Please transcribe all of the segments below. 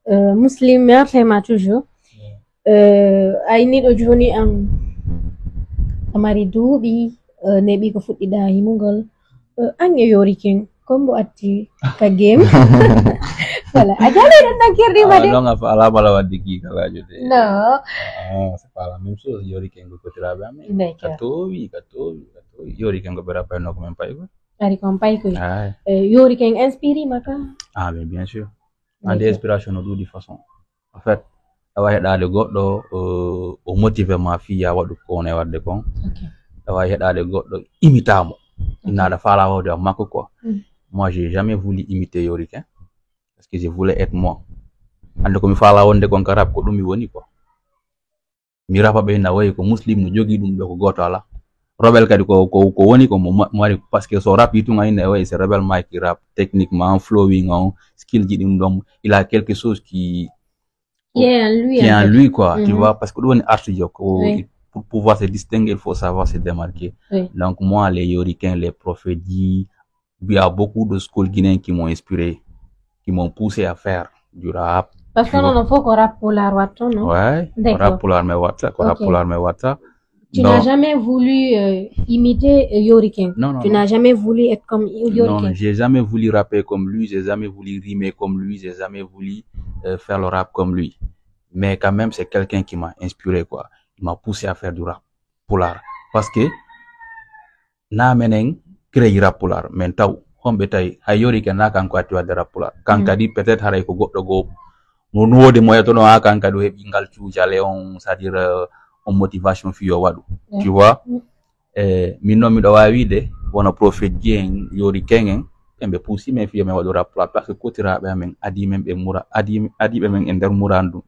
Muslim ma toujours ayni ɗo joni am amari duuɓi neɓi ko fuɗɗiɗa himugol an e yoriken kombo atti ka game voilà a jale ɗon nankirɗima de non afa ala bala wadde ki kalajo de non c'est pas la même chose yoriken go kotiraɓe amen ka towi yoriken go ɓe rappelno ko men pay ko ari kon pay koy yoriken inspiré maka mais bien sûr ande inspiration no ɗuuɗi façon en fait awa heɗade goɗɗo o motive ma fiya waɗu ko woni wadde kon awa heɗade goɗɗo imitamo innaɗa faala wawde am makko quoi. Moi j'ai jamais voulu imiter Yorick parce que je voulais être moi ande ko mi faala wonde kon ka rap ko ɗum mi woni quoi mi rapa ɓe na wayi ko muslim no jogi ɗum ɗo ko goto ala rebel kadi ko woni ko mo mari parce que so rap yitunga ine wayi c'est rebel mic qui rap techniquement flowing on skill ji ɗum ɗon il a quelque chose qui est en lui quoi tu vois parce que ɗum woni art jo ko pour pouvoir se distinguer il faut savoir se démarquer donc moi les Yoricains les prophéties il y a beaucoup de schools guinéens qui m'ont inspiré qui m'ont poussé à faire du rap parce que non faut qu'on rap polar watto non ouais rap polar mais watta ko rap polar mais watta. Tu n'as jamais voulu imiter Yorick? Non. Tu n'as jamais voulu être comme Yorick? Non, j'ai jamais voulu rapper comme lui, j'ai jamais voulu rimer comme lui, j'ai jamais voulu faire le rap comme lui. Mais quand même, c'est quelqu'un qui m'a inspiré, quoi. Il m'a poussé à faire du rap polar. Parce que, na menen créé rap polar, mais taw, hombe tay, hay Yorick na kan quoi tu as de rap polar. Quand kadi peut-être haray ko goddo go, no nuwode moya to no kan kadu hebi ngal ciujale on, c'est-à-dire en motivation fiyo wadu tu vois minno mi do wawide wono prophète dien Yorick embe pusi men fiyo men wadu rap parce que kotiraɓe amen adi men be mura adi be men e nder murandu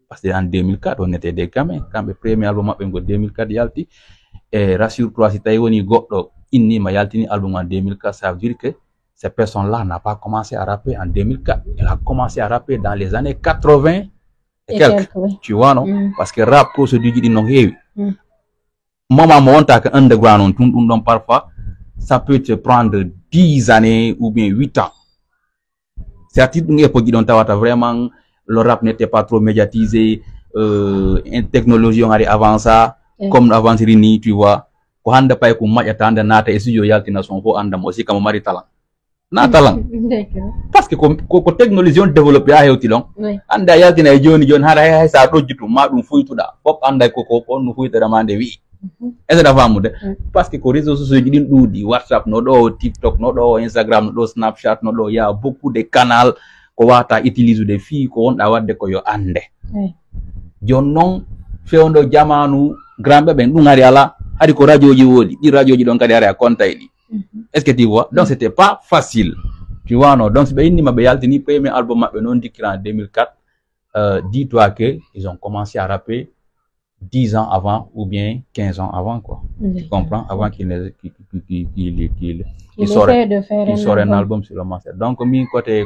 parce que en 2004 on était des gamins kamɓe premier album mabɓe ngo 2004 yalti et rassure-toi si tawi woni goɗɗo innima yaltini album en 2004 ça veut dire que cette personne là n'a pas commencé à rapper en 2004 elle a commencé à rapper dans les années 80 et quelques, tu vois non parce que rap procédure dit non heavy moment monta que underground on tout donc parfois ça peut te prendre 10 années ou bien 8 ans c'est à titre d'époque dont tawata vraiment le rap n'était pas trop médiatisé une technologie on a avancé comme avant rini tu vois ko hande pay ko majata hande nata e studio yaltina son fo andam aussi comme mari talent na talent parce que ko technologie on développé a hewti long anda yaltina e joni hara hay sa dojjutu ma dum fuytuda fop anda ko on fuytada mande wi est-ce que famude parce que ko réseaux sociaux ji din ɗuuɗi WhatsApp no ɗo TikTok no ɗo Instagram no ɗo Snapchat no ɗo ya beaucoup de canal ko wata utiliser de fi ko wonɗa wadde ko yo ande jon non fewndo jamanu grandɓe ɓen ɗum ari ala hari ko radio ji woodi ɗi radio ji ɗon kadi ari a konta e ɗi est-ce que tu vois donc c'était pas facile tu vois non donc ɓe innima ɓe yaltini premier album maɓɓe noon dikkira en 2004 dis-toi que ils ont commencé à rapper 10 ans avant ou bien 15 ans avant quoi tu comprends avant qu'il sort un album sur le master donc mi côté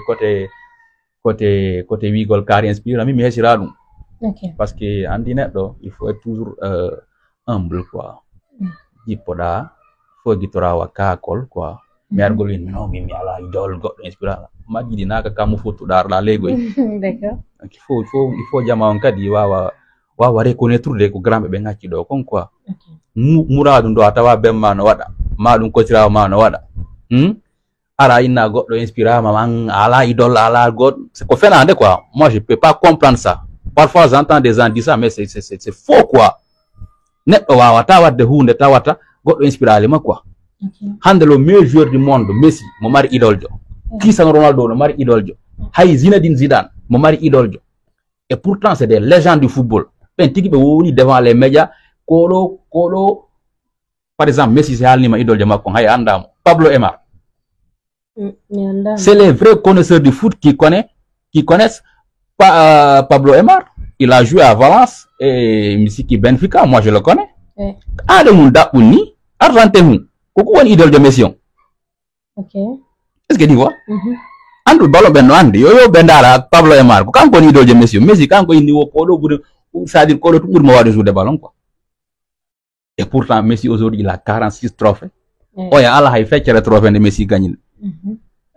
wigol kari inspire mi hesira ɗum parce que andi neɗɗo il faut être toujours humble quoi jippoɗa fo guitorawa kakol quoi mi argol win non mi ala idole goɗɗo inspira majjiɗi naka kammo fottuɗa arɗa leygoy d'accord il faut jama on kadi wawa reconnaître de ko gramɓe ɓe ngacci ɗo kon quoi muradu ndo a tawa bemma no waɗa ma ɗum kotirawa ma no waɗa ara inna goɗɗo inspirama man ala idole ala goɗɗo c'est ko fenande quoi moi je peux pas comprendre ça parfois j'entends des gens dire ça mais c'est faux quoi neɗɗo wawata wadde hunde tawata goɗɗo inspiralima quoi hande le meilleur joueur du monde Messi mo mari idole jo Cristiano Ronaldo no mari idole jo hay Zinedine Zidane mo mari idole jo et pourtant c'est des légendes du football ben tigi ɓe woni devant les médias koɗo par exemple Messi c'est halnima idole jo makko hay andamo Pablo Aimar c'est les vrais connaisseurs du foot qui connaissent Pablo Aimar il a joué à Valence et Misiki Benfica moi je le connais ade mum daɓɓum ni argente mum koko woni idole de Messi on est-ce que tu vois andu ballon ɓen no andi yo ɓe ndara Pablo Aimar ko kanko woni idole de Messi Messi kanko indi wo koɗo ɓuuri c'est-à-dire koɗo to ɓuuri mo wawde joude ballon quoi et pourtant Messi aujourd'hui il a 46 trophées oya ala hay feccere trophée nde Messi gagnil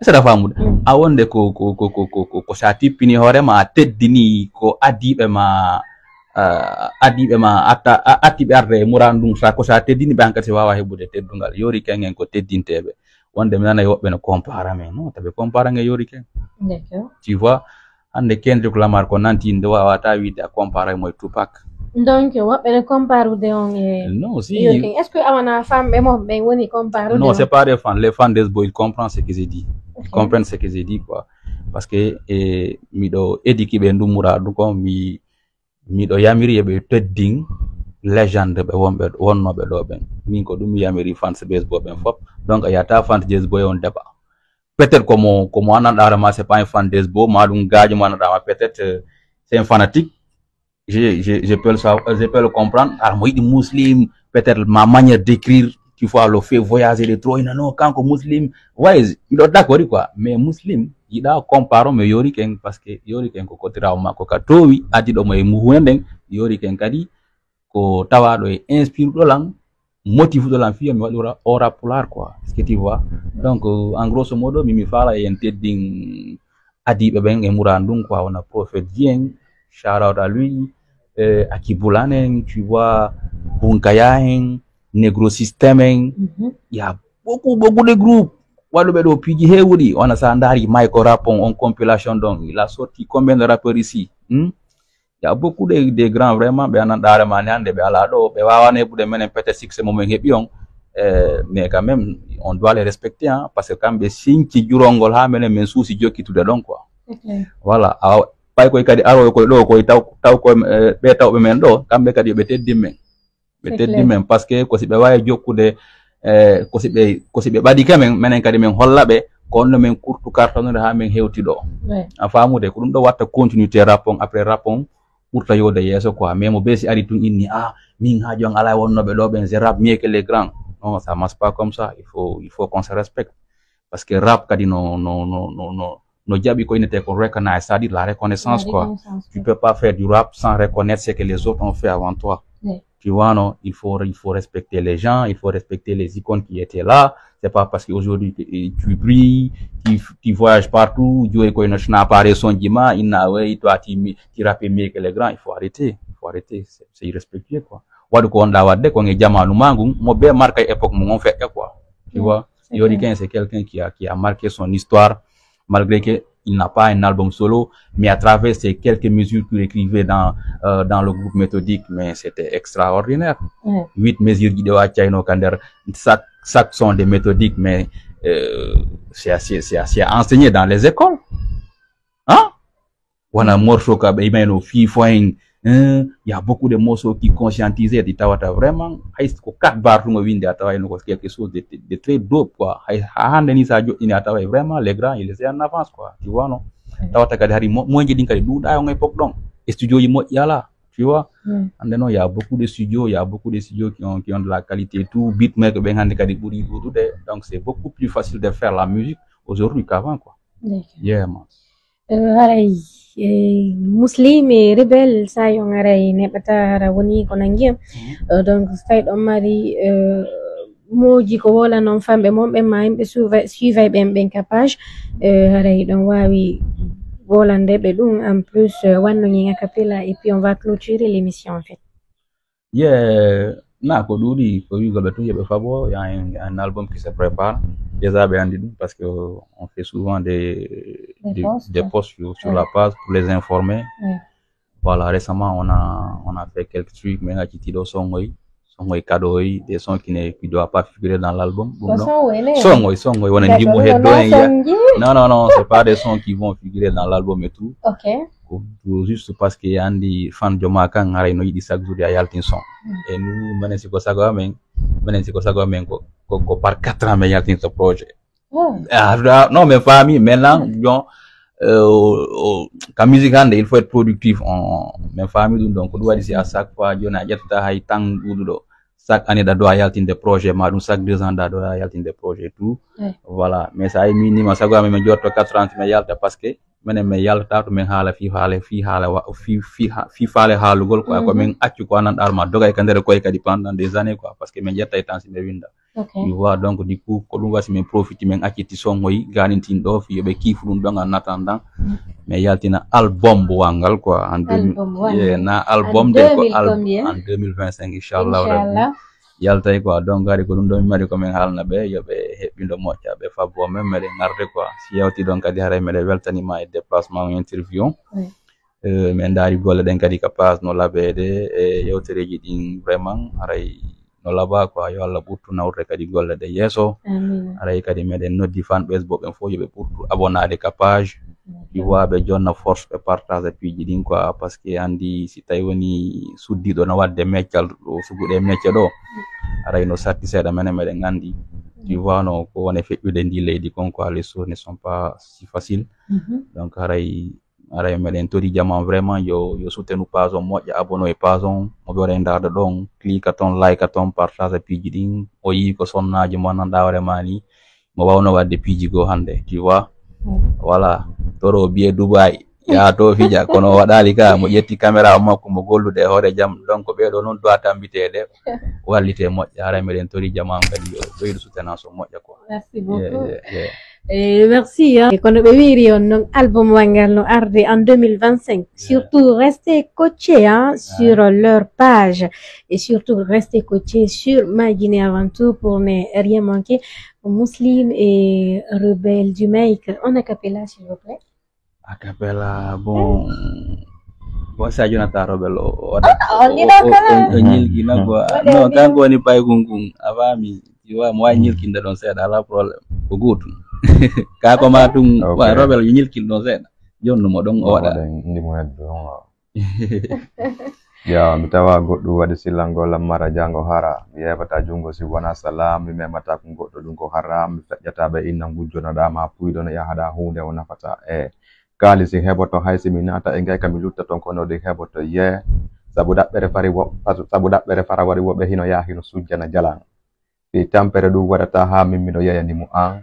c'est la femme a wonde ko shati pini hore ma teddini ko adibe ma atibe arde murandum sa ko sa teddini be hankati wawa hebude teddungal yori kengen ko teddintebe wonde mi nana yobbe no compara men non tabe compara nge yori ken d'accord tu vois hande Kendrick Lamar ko nanti ndo wawata wiide a compara moy Tupac donc wobbe ne compare de on non si est-ce que amana femme be mo be woni compare non c'est pas des fans les fans des boys ils comprennent ce que j'ai dit ils comprennent ce que j'ai dit quoi parce que mi do ediki be ndumura du ko mi do yamiri be tedding legend be wonbe wonnobe do ben min ko dum yamiri fans baseball ben fop donc ayata fans baseball on débat peut-être comme ananda ma c'est pas un fan baseball ma dum gaaju manada peut-être c'est un fanatique je peux le comprendre alors moi dit muslim peut-être ma manière d'écrire tu vois le fait voyager de trop non quand que muslim ouais il est d'accord quoi mais muslim il a comparé me yori ken parce que yori ken ko kotira ma ko katowi adi do moy muhunden yori ken kadi ko tawado e inspire do lang motive do lang fiya mi wadura ora polar quoi ce que tu vois donc en grosso modo mi fala en tedding adi be ben e murandum quoi on a prophète bien shout out à lui Akibulanen tu vois Bunkayahen Negro System il y a beaucoup de groupes Walube do Pigi Hewuri on a Sandari Michael Rapon en compilation donc il a sorti combien de rappeurs ici il y a beaucoup de grands vraiment be anandare manande be alado be wawane bude menen peut-être succès moment hebion mais quand même on doit les respecter hein, parce que quand be sinki jurongol ha menen men souci jokki tout de donc quoi voilà pay koy kadi aro ko do koy taw ko be taw be men do kambe kadi be teddi men parce que ko sibe wawi jokkude ko sibe badi kamen menen kadi men hollabe ko on men kurtu carton ha men hewti do a famude ko dum do watta continuité rapport après rapport pourta yode yeso quoi mais mo besi ari tun inni min ha jong ala wonnobe do ben je rap mieux que les grands non ça marche pas comme ça il faut qu'on se respecte parce que rap kadi no jabi ko inete ko recognize c'est-à-dire la reconnaissance quoi tu peux pas faire du rap sans reconnaître ce que les autres ont fait avant toi tu vois non il faut respecter les gens il faut respecter les icônes qui étaient là c'est pas parce qu'aujourd'hui tu brilles tu voyages partout Dieu ko ina apparaît son dima inawe toi tu rappes mieux que les grands il faut arrêter c'est irrespectueux quoi wadu ko onda wadde ko ngi jamanu mangu mo be marqué époque mo on fait quoi tu vois Yori Ken c'est quelqu'un qui a marqué son histoire malgré qu'il n'a pas un album solo, mais à travers ces quelques mesures qu'il écrivait dans le groupe méthodique, mais c'était extraordinaire. 8 mesures qui doivent être Kander, chaque son des méthodiques, mais c'est assez enseigné dans les écoles. Hein? On a morceau il y a beaucoup de morceaux qui conscientisaient di tawata vraiment hay ko 4 bar ngo winde atawa no quelque chose de très dope quoi hay hande ni sa jodini atawa vraiment les grands ils étaient en avance quoi tu vois non tawata kadi hari mo jidi kadi duda yo ngay pok donc studio yi mo yala tu vois and non il y a beaucoup de studios qui ont de la qualité tout beatmaker ben hande kadi buri dude donc c'est beaucoup plus facile de faire la musique aujourd'hui qu'avant quoi yeah man haray muslim e rebel sayon haray nebata rawoni ko nangiyam donc stay do mari moji ko wala non fambe mon be ma himbe suivay ben capage haray don wawi volande be dum en plus wanno ngi capella et puis on va clôturer l'émission en fait na ko duri ko wi gobe to yebe fabo il y a un album qui se prépare déjà ben parce que on fait souvent des posts sur la page pour les informer voilà récemment on a fait quelques trucs mais qui tido songoy cadeau des sons qui doivent pas figurer dans l'album songoy on a dit non c'est pas des sons qui vont figurer dans l'album et tout juste parce que andi fan joma kan ngaray no yidi chaque jour ya yaltin son et nous menen siko sago men ko par 4 ans men yaltin ce projet non mais famille maintenant bon ka musique hande il faut être productif mais famille donc do wadi à chaque fois jona jetta hay tang dudo chaque année da do yaltin des projets ma dum chaque 2 ans da do yaltin des projets tout voilà mais ça ay minimum sago men jotto 4 ans men yalta parce que menen men yalta to men hala fi faale haalugol quoi ko men accu ko nan darma dogay ka der koy kadi pendant des années quoi parce que men jetta tan si be winda Okay. Tu vois, donc du coup, quand on va se profiter, mais acquis son oui, garantie d'offre, il y a qui font donc en attendant. Mais il y a un album wangal quoi en 2000, na album de ko en 2025 inchallah rabbi yaltay quoi donc gari ko dum do mi mari ko men halna be yo be hebbindo moƴƴa be fabbo men mede ngarde quoi si yawti don kadi haray mede weltanima e déplacement interview men daari golle den kadi ka pass no labede e yewtereji din vraiment haray no laba quoi yo Allah ɓurtu nawre kadi golle de yeso haray kadi meden noddi fan ɓesbo ɓen fo yoɓe ɓurtu abonnade ka page tu vois ɓe jonna force ɓe partage piiji ɗin quoi parce que andi si tawi woni suddiɗo no wadde meccal ɗo suguɗe mecce ɗo aray no satti seeɗa menen meɗen andi tu vois no ko woni feƴƴude ndi leydi kon quoi les choses ne sont pas si faciles donc haray meɗen tori jaman vraiment yo soutenu page on moƴƴa abonno e page on moɓe waɗa darda ɗon clique ton like ton partage piiji ɗin o yi ko sonnaji mo nanɗa hoorema ni mo wawno wadde piiji go hande tu vois voilà toro biye Dubai ya to fija kono waɗali ka mo ƴetti caméra makko mo gollude hoore jam donc ɓeɗo noon doit tambitede wallite moƴƴa haray meɗen tori jaman kadi yo ɓeydu soutenance o moƴƴa quoi. Merci beaucoup. Merci. Kono ɓe wiri on non album wangal no arde en 2025. Surtout restez coachés sur leur page et surtout restez coachés sur My Guinée Avant Tout pour ne rien manquer. Muslim et Rebelle du Make. En acapella s'il vous plaît. Acapella bon Sadio Nata Rebelle o ñilgina quoi non kanko woni pay gungun avami tu vois mo ñilkinde ɗon seeɗa ala problème ko guutum ka ko ma tum wa Rebelle yo ñilkin ɗon seeɗa jonnumo ɗon o waɗa ndimo heddo ya mi tawa goɗɗo waɗi sillangol mara jango hara mi yebata jungo si wona salam mi memata ko goɗɗo ɗum ko haram mi feƴƴata ɓe inna gujjonoɗama puyɗo no yahaɗa hunde o nafata kaali si heɓoto haysi mi nata e gayka mi lutta ton kono de heɓoto sabu ɗaɓɓere fara wari woɓe hino yaha hino sujjana jalan si tampere ɗum waɗata ha min miɗo yeyanimo an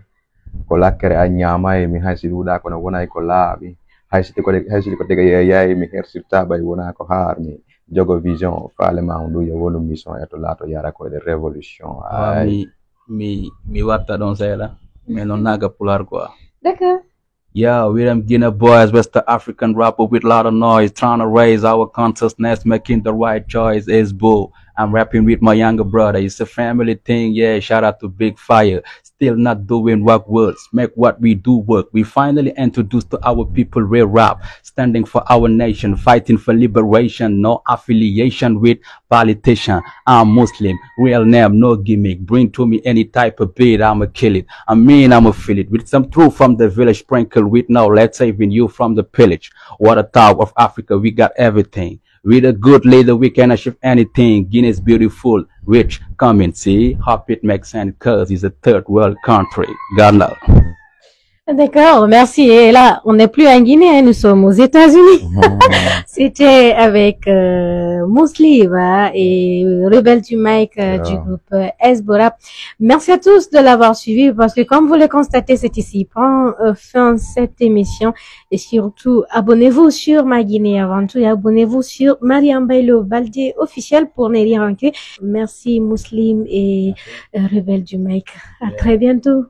ko lakkere an ñamayi mi haysi ɗuɗa kono wonay ko laaɓi haysi ko tega yeyayi mi hersirtaɓay wona ko harmi jogo vision faale ma on ɗum yo wonu mission e to laato yara koyɗe révolution mi watta ɗon seeɗa mais noon naga pular quoi. D'accord. Yeah, we're them Guinea boys, West African rapper with a lot of noise, trying to raise our consciousness, making the right choice. Is bull. I'm rapping with my younger brother. It's a family thing. Yeah, shout out to Big Fire. Still not doing rock words. Make what we do work. We finally introduced to our people real rap, standing for our nation, fighting for liberation. No affiliation with politician. I'm Muslim, real name, no gimmick. Bring to me any type of beat, I'ma kill it. I mean, I'ma feel it with some truth from the village, sprinkled with knowledge, saving you from the pillage. What a talk of Africa, we got everything. With a good leader, we can achieve anything. Guinea is beautiful, rich, come and see. Hope it makes sense, cause it's a third world country. God love. D'accord, merci. Et là, on n'est plus en Guinée, nous sommes aux États-Unis. C'était avec Muslim et Rebelle du Mike du groupe Esbora. Merci à tous de l'avoir suivi parce que comme vous le constatez, c'est ici prend fin cette émission. Et surtout, abonnez-vous sur My Guinée Avant Tout et abonnez-vous sur Mariam Bailo Baldé officiel pour ne rien manquer. Merci Muslim et Rebelle du Mike. À très bientôt.